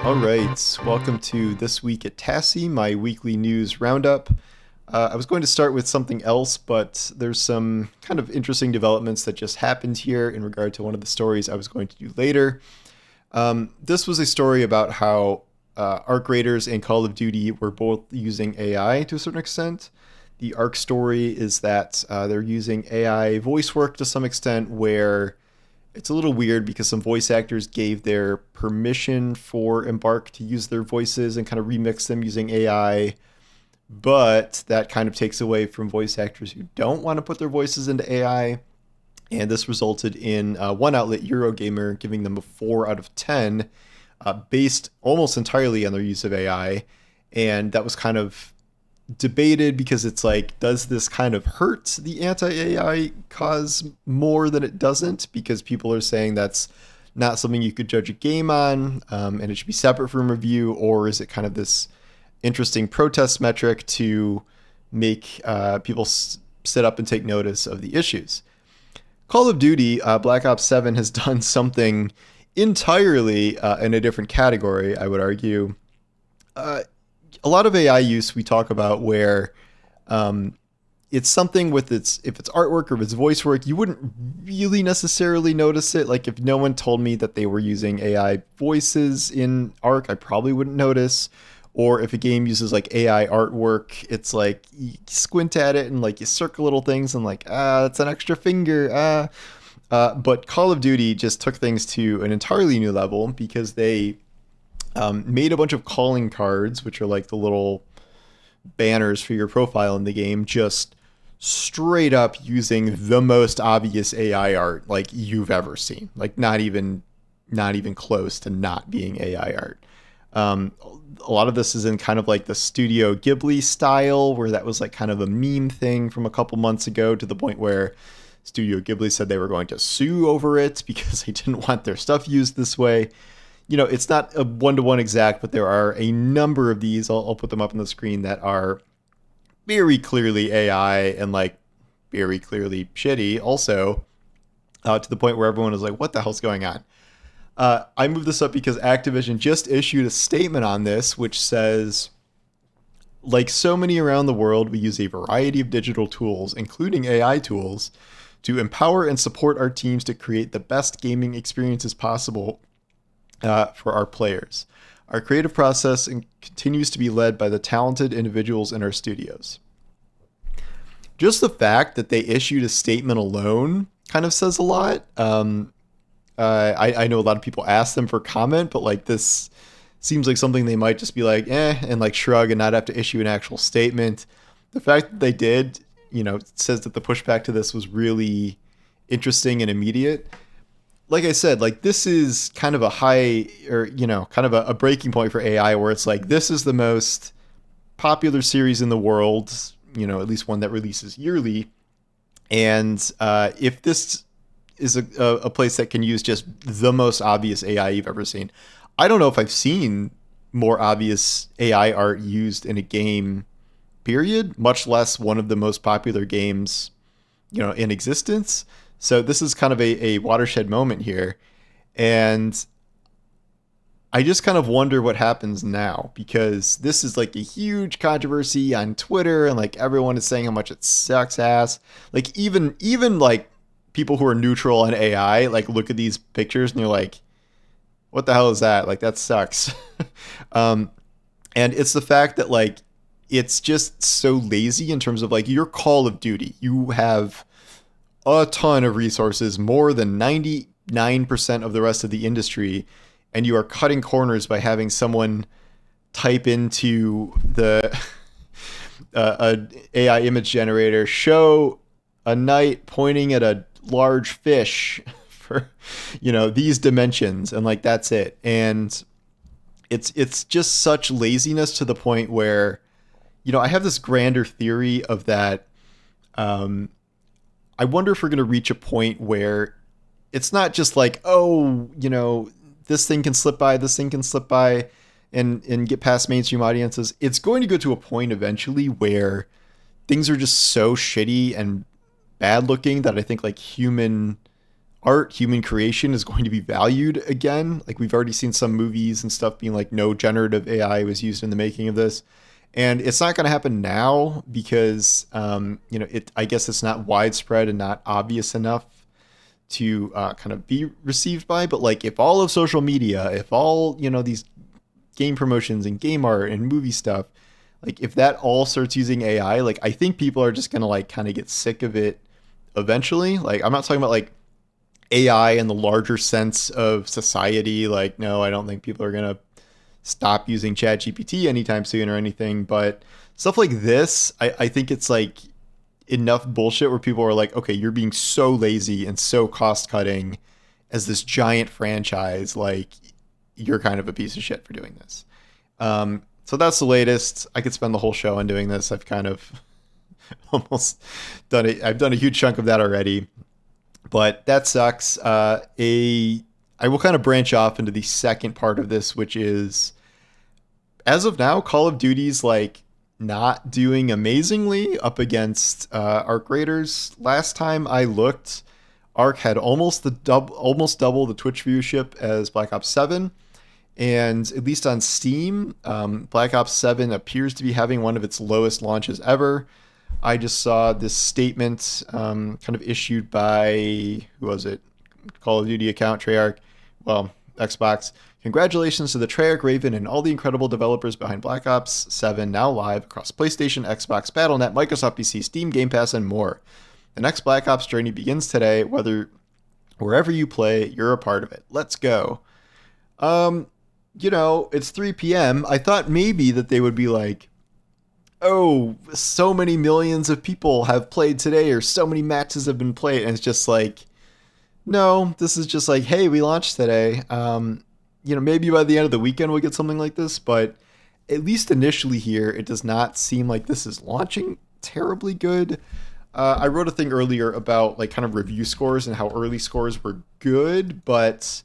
All right, welcome to This Week at Tassi, my weekly news roundup. I was going to start with something else, but there's some kind of interesting developments that just happened here in regard to one of the stories I was going to do later. This was a story about how Arc Raiders and Call of Duty were both using AI to a certain extent. The Arc story is that they're using AI voice work to some extent, where it's a little weird because some voice actors gave their permission for Embark to use their voices and kind of remix them using AI. But that kind of takes away from voice actors who don't want to put their voices into AI. And this resulted in one outlet, Eurogamer, giving them a 4 out of 10, based almost entirely on their use of AI. And that was kind of debated because it's like, does this kind of hurt the anti-AI cause more than it doesn't? Because people are saying that's not something you could judge a game on, and it should be separate from review. Or is it kind of this interesting protest metric to make people sit up and take notice of the issues? Call of Duty Black Ops 7 has done something entirely in a different category, I would argue. A lot of AI use we talk about where it's something with if it's artwork or if it's voice work, you wouldn't really necessarily notice it. Like if no one told me that they were using AI voices in Arc, I probably wouldn't notice. Or if a game uses like AI artwork, it's like you squint at it and like you circle little things and like, that's an extra finger. But Call of Duty just took things to an entirely new level because they made a bunch of calling cards, which are like the little banners for your profile in the game, just straight up using the most obvious AI art like you've ever seen. Like not even close to not being AI art. A lot of this is in kind of like the Studio Ghibli style, where that was like kind of a meme thing from a couple months ago, to the point where Studio Ghibli said they were going to sue over it because they didn't want their stuff used this way. You know, it's not a one-to-one exact, but there are a number of these, I'll put them up on the screen, that are very clearly AI and like very clearly shitty also, to the point where everyone is like, what the hell's going on? I moved this up because Activision just issued a statement on this, which says, like so many around the world, we use a variety of digital tools, including AI tools, to empower and support our teams to create the best gaming experiences possible for our players. Our creative process continues to be led by the talented individuals in our studios. Just the fact that they issued a statement alone kind of says a lot. I know a lot of people ask them for comment, but like this seems like something they might just be like, and like shrug and not have to issue an actual statement. The fact that they did, says that the pushback to this was really interesting and immediate. Like I said, like this is kind of a high, or kind of a breaking point for AI, where it's like, this is the most popular series in the world, at least one that releases yearly. And if this is a place that can use just the most obvious AI you've ever seen, I don't know if I've seen more obvious AI art used in a game, period, much less one of the most popular games, in existence. So this is kind of a watershed moment here. And I just kind of wonder what happens now, because this is like a huge controversy on Twitter, and like everyone is saying how much it sucks ass. Like even like people who are neutral on AI, like look at these pictures and they're like, what the hell is that? Like that sucks. And it's the fact that like, it's just so lazy in terms of like your Call of Duty. You have a ton of resources, more than 99% of the rest of the industry, and you are cutting corners by having someone type into the a AI image generator, show a knight pointing at a large fish for these dimensions, and like that's it. And it's just such laziness, to the point where I have this grander theory of that. I wonder if we're going to reach a point where it's not just like, this thing can slip by and get past mainstream audiences. It's going to go to a point eventually where things are just so shitty and bad looking that I think like human art, human creation is going to be valued again. Like we've already seen some movies and stuff being like no generative AI was used in the making of this. And it's not going to happen now because, I guess it's not widespread and not obvious enough to kind of be received by. But like if all of social media, if all, these game promotions and game art and movie stuff, like if that all starts using AI, like I think people are just going to like kind of get sick of it eventually. Like I'm not talking about like AI in the larger sense of society. Like, no, I don't think people are going to stop using ChatGPT anytime soon or anything. But stuff like this, I think it's like enough bullshit where people are like, okay, you're being so lazy and so cost cutting as this giant franchise. Like, you're kind of a piece of shit for doing this. So that's the latest. I could spend the whole show on doing this. I've kind of almost done it. I've done a huge chunk of that already. But that sucks. I will kind of branch off into the second part of this, which is, as of now, Call of Duty's like not doing amazingly up against Arc Raiders. Last time I looked, Arc had almost double the Twitch viewership as Black Ops 7. And at least on Steam, Black Ops 7 appears to be having one of its lowest launches ever. I just saw this statement kind of issued by, who was it? Call of Duty account, Treyarch. Well, Xbox. Congratulations to the Treyarch Raven and all the incredible developers behind Black Ops 7, now live across PlayStation, Xbox, Battle.net, Microsoft PC, Steam, Game Pass, and more. The next Black Ops journey begins today. Wherever you play, you're a part of it. Let's go. It's 3 p.m. I thought maybe that they would be like, oh, so many millions of people have played today, or so many matches have been played. And it's just like, no, this is just like, hey, we launched today. Maybe by the end of the weekend we'll get something like this, but at least initially here, it does not seem like this is launching terribly good. I wrote a thing earlier about like kind of review scores and how early scores were good, but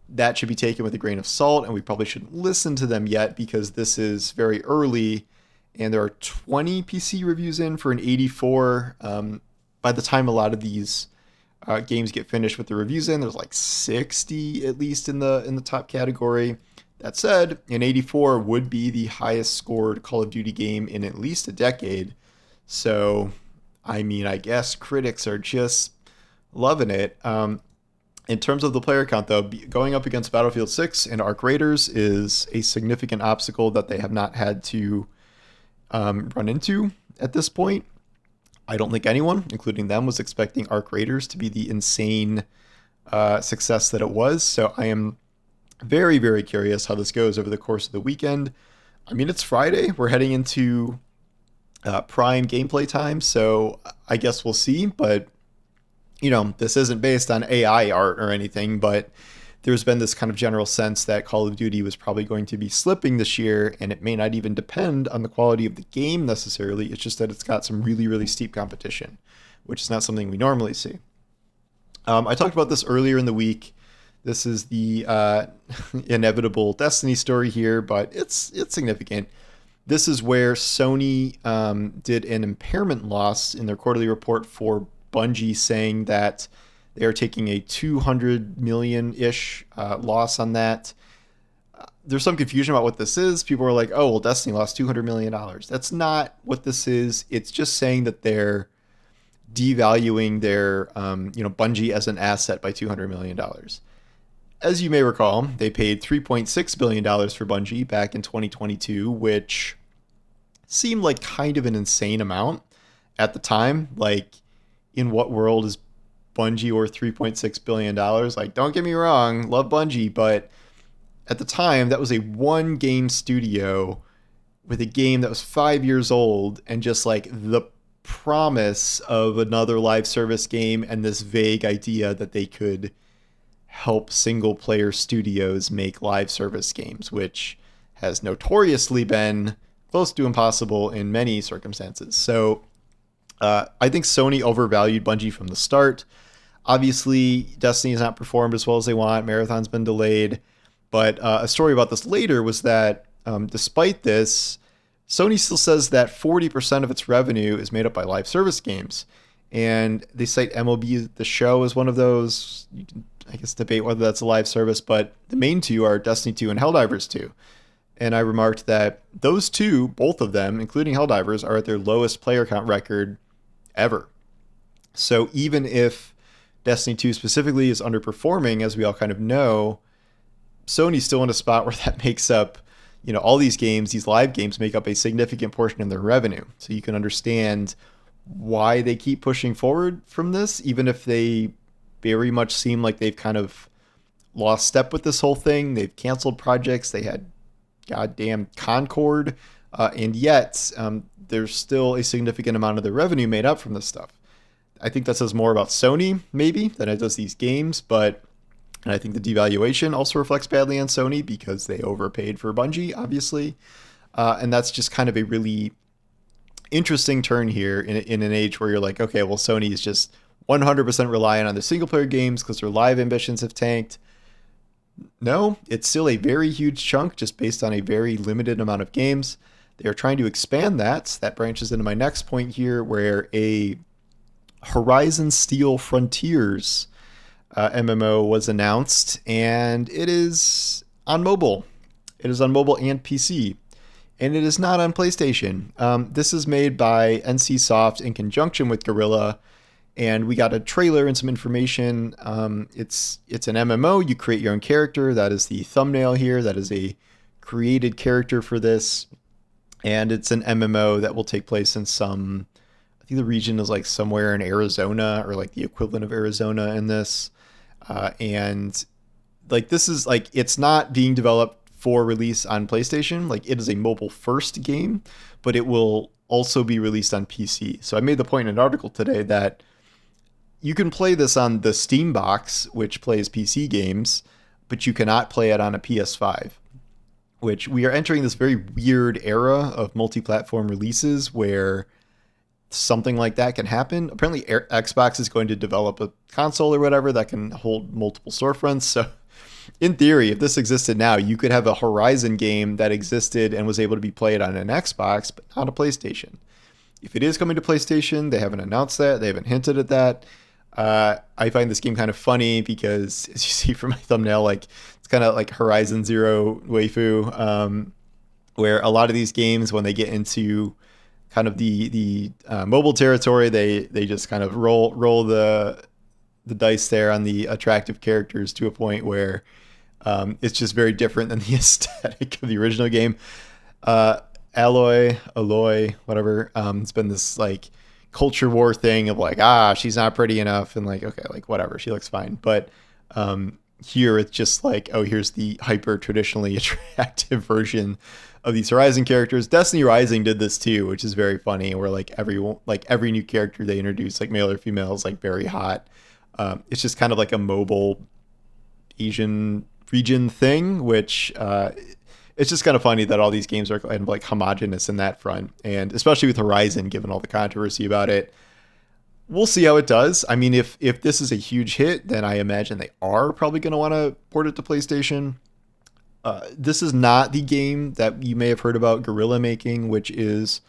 that should be taken with a grain of salt, and we probably shouldn't listen to them yet because this is very early, and there are 20 PC reviews in for an 84. By the time a lot of these games get finished with the reviews in, there's like 60 at least in the top category. That said, an 84 would be the highest scored Call of Duty game in at least a decade. So, I mean, I guess critics are just loving it. In terms of the player count, though, going up against Battlefield 6 and Arc Raiders is a significant obstacle that they have not had to run into at this point. I don't think anyone, including them, was expecting Arc Raiders to be the insane success that it was. So I am very, very curious how this goes over the course of the weekend. I mean, it's Friday. We're heading into prime gameplay time, so I guess we'll see. But, this isn't based on AI art or anything, but there's been this kind of general sense that Call of Duty was probably going to be slipping this year, and it may not even depend on the quality of the game necessarily. It's just that it's got some really, really steep competition, which is not something we normally see. I talked about this earlier in the week. This is the inevitable Destiny story here, but it's significant. This is where Sony did an impairment loss in their quarterly report for Bungie, saying that they are taking a 200 million-ish loss on that. There's some confusion about what this is. People are like, oh, well, Destiny lost $200 million. That's not what this is. It's just saying that they're devaluing their, Bungie as an asset by $200 million. As you may recall, they paid $3.6 billion for Bungie back in 2022, which seemed like kind of an insane amount at the time. Like, in what world is Bungie worth $3.6 billion? Like, don't get me wrong, love Bungie, but at the time, that was a one-game studio with a game that was 5 years old and just like the promise of another live service game and this vague idea that they could help single-player studios make live service games, which has notoriously been close to impossible in many circumstances. So I think Sony overvalued Bungie from the start. Obviously, Destiny has not performed as well as they want. Marathon's been delayed. But a story about this later was that despite this, Sony still says that 40% of its revenue is made up by live service games. And they cite MLB The Show as one of those. You can, I guess, debate whether that's a live service, but the main two are Destiny 2 and Helldivers 2. And I remarked that those two, both of them, including Helldivers, are at their lowest player count record ever. So even if Destiny 2 specifically is underperforming, as we all kind of know, Sony's still in a spot where that makes up, all these games, these live games make up a significant portion of their revenue. So you can understand why they keep pushing forward from this, even if they very much seem like they've kind of lost step with this whole thing. They've canceled projects. They had goddamn Concord, and yet there's still a significant amount of the revenue made up from this stuff. I think that says more about Sony, maybe, than it does these games, and I think the devaluation also reflects badly on Sony because they overpaid for Bungie, obviously. And that's just kind of a really interesting turn here in an age where you're like, okay, well, Sony is just 100% reliant on their single-player games because their live ambitions have tanked. No, it's still a very huge chunk just based on a very limited amount of games. They are trying to expand that. That branches into my next point here, where a Horizon Steel Frontiers MMO was announced, and it is on mobile. It is on mobile and PC, and it is not on PlayStation. This is made by NCSoft in conjunction with Guerrilla, and we got a trailer and some information. It's an MMO. You create your own character. That is the thumbnail here. That is a created character for this, and it's an MMO that will take place in some, I think the region is like somewhere in Arizona, or like the equivalent of Arizona in this. And like, this is like, it's not being developed for release on PlayStation. Like, it is a mobile first game, but it will also be released on PC. So I made the point in an article today that you can play this on the Steam box, which plays PC games, but you cannot play it on a PS5, which we are entering this very weird era of multi-platform releases where something like that can happen. Apparently Xbox is going to develop a console or whatever that can hold multiple storefronts. So in theory, if this existed now, you could have a Horizon game that existed and was able to be played on an Xbox, but not a PlayStation. If it is coming to PlayStation, they haven't announced that. They haven't hinted at that. I find this game kind of funny because, as you see from my thumbnail, like, it's kind of like Horizon Zero Waifu, where a lot of these games, when they get into kind of the mobile territory, they just kind of roll the dice there on the attractive characters to a point where it's just very different than the aesthetic of the original game. Aloy, whatever. It's been this like culture war thing of like, she's not pretty enough, and like, okay, like whatever, she looks fine. But here it's just like, oh, here's the hyper traditionally attractive version of these Horizon characters. Destiny Rising did this too, which is very funny, where like every new character they introduce, like male or female, is like very hot. It's just kind of like a mobile Asian region thing, which it's just kind of funny that all these games are kind of like homogenous in that front, and especially with Horizon, given all the controversy about it. We'll see how it does. I mean, if this is a huge hit, then I imagine they are probably going to want to port it to PlayStation. This is not the game that you may have heard about Guerrilla making, which is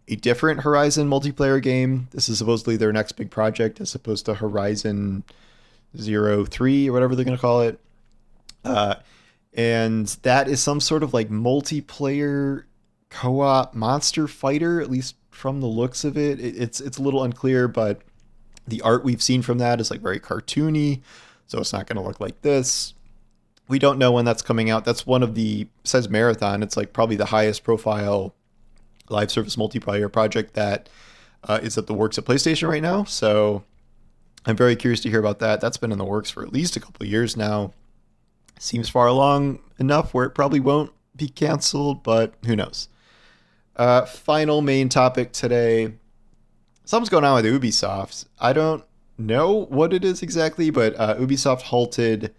a different Horizon multiplayer game. This is supposedly their next big project, as opposed to Horizon 03 or whatever they're going to call it. And that is some sort of like multiplayer co-op monster fighter, at least from the looks of it. It's a little unclear, but the art we've seen from that is like very cartoony, so it's not going to look like this. We don't know when that's coming out. That's one of the, besides Marathon, it's like probably the highest profile live service multiplayer project that is at the works at PlayStation right now. So I'm very curious to hear about that. That's been in the works for at least a couple of years now. Seems far along enough where it probably won't be canceled, but who knows. Final main topic today. Something's going on with Ubisoft. I don't know what it is exactly, but Ubisoft halted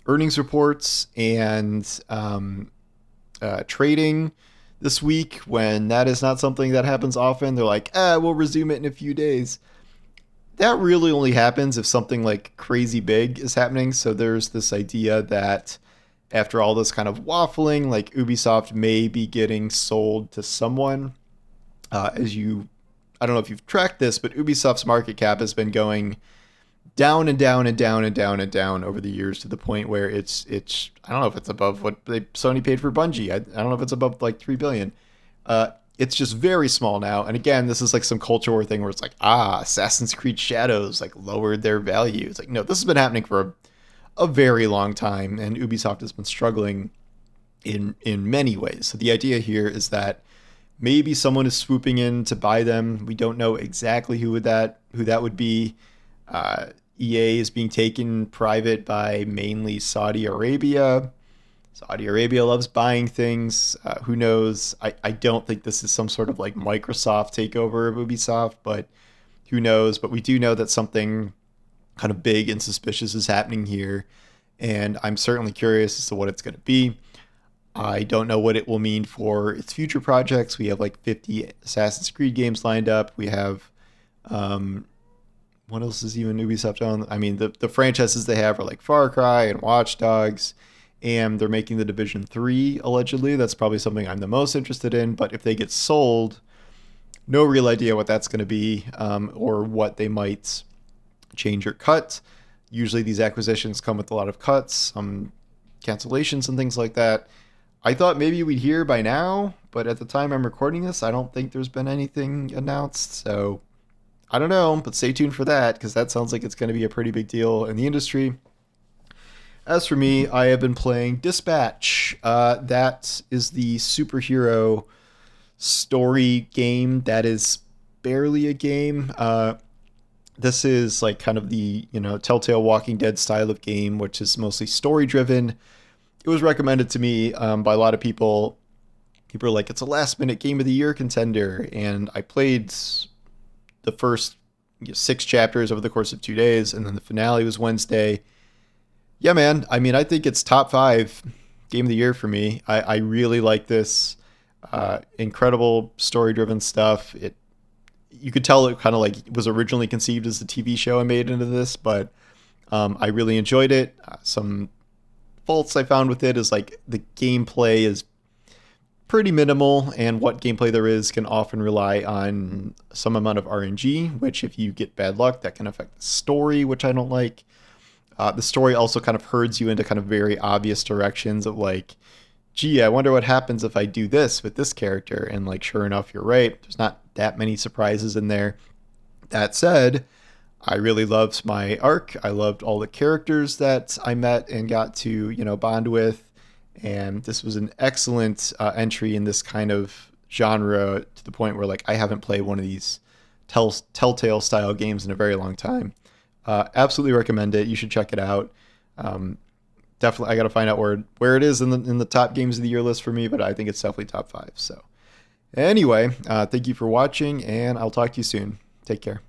earnings reports and trading this week, when that is not something that happens often. They're like, we'll resume it in a few days. That really only happens if something like crazy big is happening. So there's this idea that after all this kind of waffling, like Ubisoft may be getting sold to someone. As you I don't know if you've tracked this, but Ubisoft's market cap has been going down and down and down and down and down over the years to the point where it's I don't know if it's above what Sony paid for Bungie. I don't know if it's above like 3 billion. It's just very small now. And again, this is like some culture war thing where it's like, Assassin's Creed Shadows like lowered their value. It's like, no, this has been happening for a very long time, and Ubisoft has been struggling in many ways. So the idea here is that maybe someone is swooping in to buy them. We don't know exactly who that would be. EA is being taken private by mainly Saudi Arabia. Saudi Arabia loves buying things. Who knows? I don't think this is some sort of like Microsoft takeover of Ubisoft, but who knows? But we do know that something kind of big and suspicious is happening here, and I'm certainly curious as to what it's going to be. I don't know what it will mean for its future projects. We have like 50 Assassin's Creed games lined up. We have, what else is even Ubisoft on? I mean, the franchises they have are like Far Cry and Watch Dogs, and they're making The Division 3, allegedly. That's probably something I'm the most interested in, but if they get sold, no real idea what that's going to be, or what they might change or cut. Usually these acquisitions come with a lot of cuts, some cancellations and things like that. I thought maybe we'd hear by now, but at the time I'm recording this, I don't think there's been anything announced. So I don't know, but stay tuned for that, because that sounds like it's going to be a pretty big deal in the industry. As for me, I have been playing Dispatch. That is the superhero story game that is barely a game. This is like kind of the, Telltale Walking Dead style of game, which is mostly story driven. It was recommended to me by a lot of people. People are like, it's a last minute game of the year contender. And I played the first 6 chapters over the course of 2 days, and then the finale was Wednesday. Yeah, man. I mean, I think it's top 5 game of the year for me. I really like this. Incredible story driven stuff. You could tell it kind of like was originally conceived as a TV show and made into this, but I really enjoyed it. Some faults I found with it is like the gameplay is pretty minimal, and what gameplay there is can often rely on some amount of RNG, which if you get bad luck, that can affect the story, which I don't like. The story also kind of herds you into kind of very obvious directions of like, gee, I wonder what happens if I do this with this character. And like, sure enough, you're right. There's not that many surprises in there. That said, I really loved my arc. I loved all the characters that I met and got to, bond with. And this was an excellent entry in this kind of genre, to the point where like I haven't played one of these Telltale style games in a very long time. Absolutely recommend it. You should check it out. Definitely, I got to find out where it is in the top games of the year list for me, but I think it's definitely top 5. So anyway, thank you for watching, and I'll talk to you soon. Take care.